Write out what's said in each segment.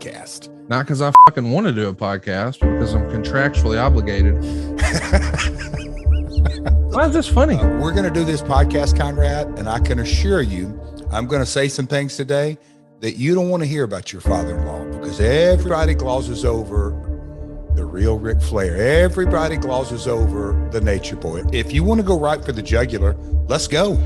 podcast. Not because I fucking want to do a podcast, but because I'm contractually obligated. Why is this funny? We're going to do this podcast, Conrad, and I can assure you, I'm going to say some things today that you don't want to hear about your father-in-law, because everybody glosses over the real Ric Flair. Everybody glosses over the nature boy. If you want to go right for the jugular, let's go.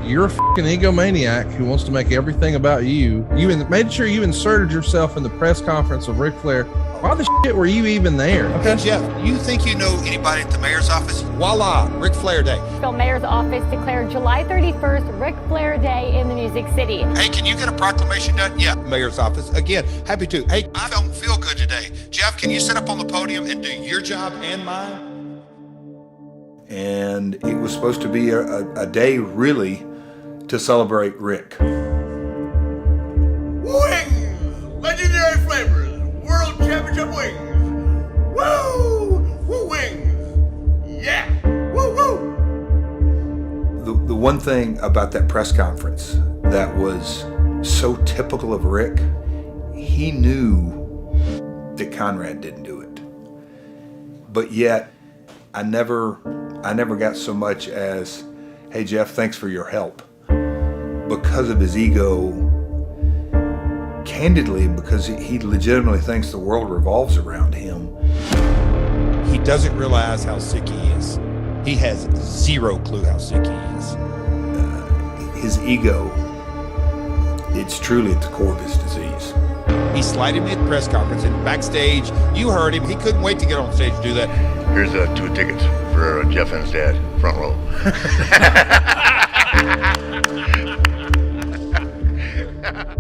You're a fucking egomaniac who wants to make everything about you. You made sure you inserted yourself in the press conference of Ric Flair. Why the shit were you even there? Okay, Jeff, you think you know anybody at the mayor's office? Voila, Ric Flair Day. The mayor's office declared July 31st Ric Flair Day in the Music City. Hey, can you get a proclamation done? Yeah, mayor's office. Again, happy to. Hey, I don't feel good today. Jeff, can you sit up on the podium and do your job and mine? And it was supposed to be a day really to celebrate Rick. Wings! Legendary flavors! World Championship wings! Woo! Woo wings! Yeah! Woo woo! The one thing about that press conference that was so typical of Rick, he knew that Conrad didn't do it. But yet, I never got so much as, hey Jeff, thanks for your help. Because of his ego, candidly, because he legitimately thinks the world revolves around him. He doesn't realize how sick he is. He has zero clue how sick he is. His ego, it's truly at the core of his disease. He slighted me at the press conference, and backstage, you heard him. He couldn't wait to get on stage to do that. Here's 2 tickets for Jeff and his dad, front row.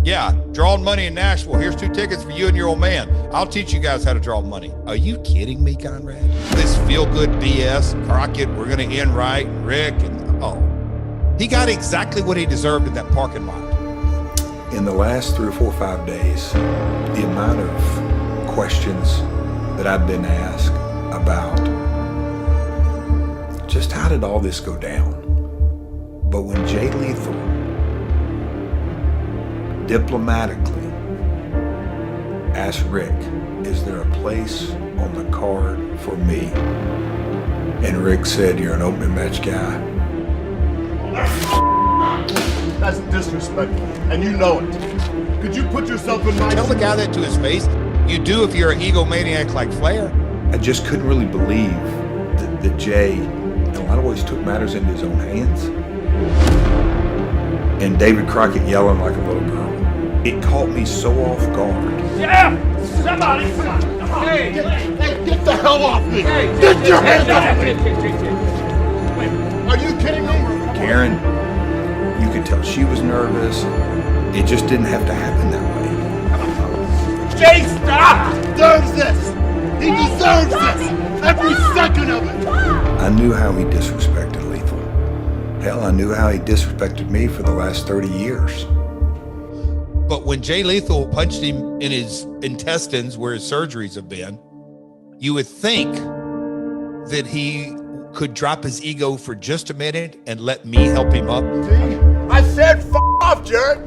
Yeah, drawing money in Nashville. Here's 2 tickets for you and your old man. I'll teach you guys how to draw money. Are you kidding me, Conrad? This feel-good BS, Crockett, we're going to end right, Rick, and he got exactly what he deserved in that parking lot. In the last 3 or 4 or 5 days, the amount of questions that I've been asked about just how did all this go down? But when Jay Lethal diplomatically asked Rick, is there a place on the card for me? And Rick said, you're an open match guy. That's disrespectful, and you know it. Could you put yourself in my... Tell the guy that to his face. You do if you're an egomaniac like Flair. I just couldn't really believe that Jay, in a lot of ways, took matters into his own hands. And David Crockett yelling like a little girl. It caught me so off guard. Yeah! Somebody, come on! Hey, get the hell off me! Hey, get your hands off me! Are you kidding me? Karen, you could tell she was nervous. It just didn't have to happen that way. Jay, stop! He deserves this! He deserves this! Every second of it! I knew how he disrespected Lethal. Hell, I knew how he disrespected me for the last 30 years. But when Jay Lethal punched him in his intestines where his surgeries have been, you would think that he could drop his ego for just a minute and let me help him up. See? I said f*** off, Jarrett!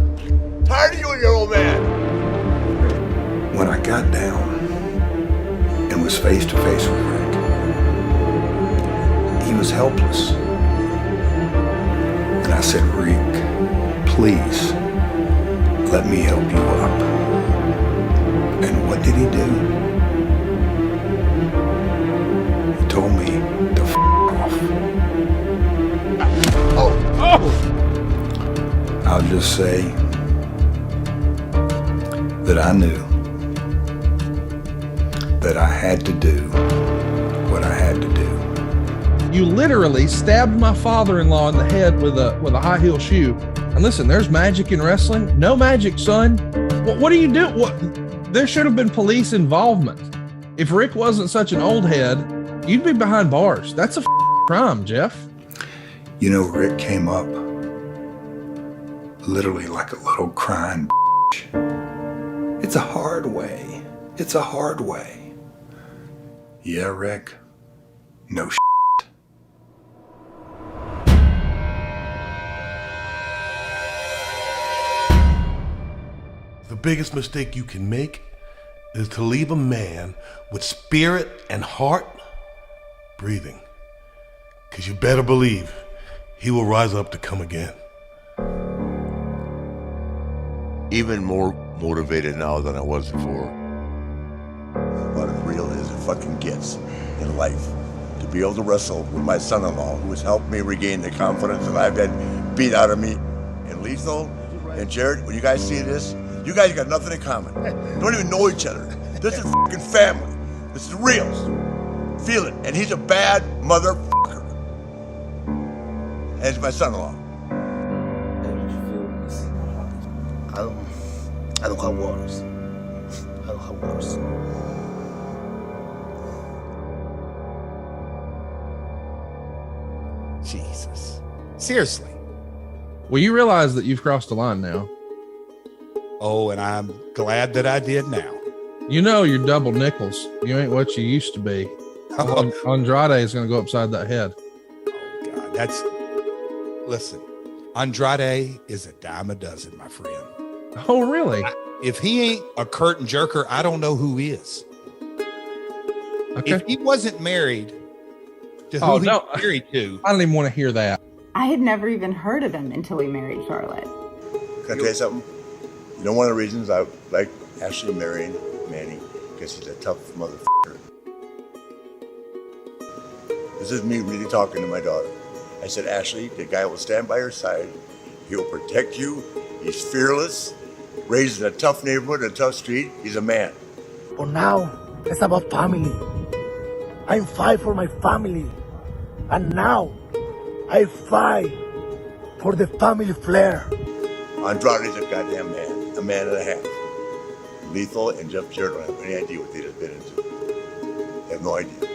Tired of you and your old man! When I got down and was face to face with Rick, he was helpless. And I said, Rick, please, let me help you up. And what did he do? He told me to f*** off. I'll just say that I knew that I had to do what I had to do. You literally stabbed my father-in-law in the head with a high heel shoe. And listen, there's magic in wrestling. No magic, son. What do you do? There should have been police involvement. If Rick wasn't such an old head, you'd be behind bars. That's a crime, Jeff. You know, Rick came up literally like a little crying bitch. It's a hard way. It's a hard way. Yeah, Rick. No shit. The biggest mistake you can make is to leave a man with spirit and heart breathing. Because you better believe he will rise up to come again. Even more motivated now than I was before. About as real as it fucking gets in life. To be able to wrestle with my son-in-law, who has helped me regain the confidence that I've had beat out of me. And Lethal and Jarrett, when you guys see this, you guys got nothing in common. You don't even know each other. This is fucking family. This is real. Feel it. And he's a bad motherfucker. And he's my son-in-law. I don't have words. I don't have words. Jesus. Seriously. Well, you realize that you've crossed the line now. Oh, and I'm glad that I did now. You know you're double nickels. You ain't what you used to be. Andrade is going to go upside that head. Oh, God, listen, Andrade is a dime a dozen, my friend. Oh, really? If he ain't a curtain jerker, I don't know who is. Okay. If he wasn't married to who he was married to. I don't even want to hear that. I had never even heard of him until he married Charlotte. Can I tell you something? You know, one of the reasons I like Ashley marrying Manny, because he's a tough motherfucker. This is me really talking to my daughter. I said, Ashley, the guy will stand by your side. He will protect you. He's fearless. Raised in a tough neighborhood, a tough street. He's a man. But now, it's about family. I fight for my family. And now, I fight for the family Flair. Andrade's a goddamn man. A man and a half. Lethal and Jeff Jarrett don't have any idea what they just been into. They have no idea.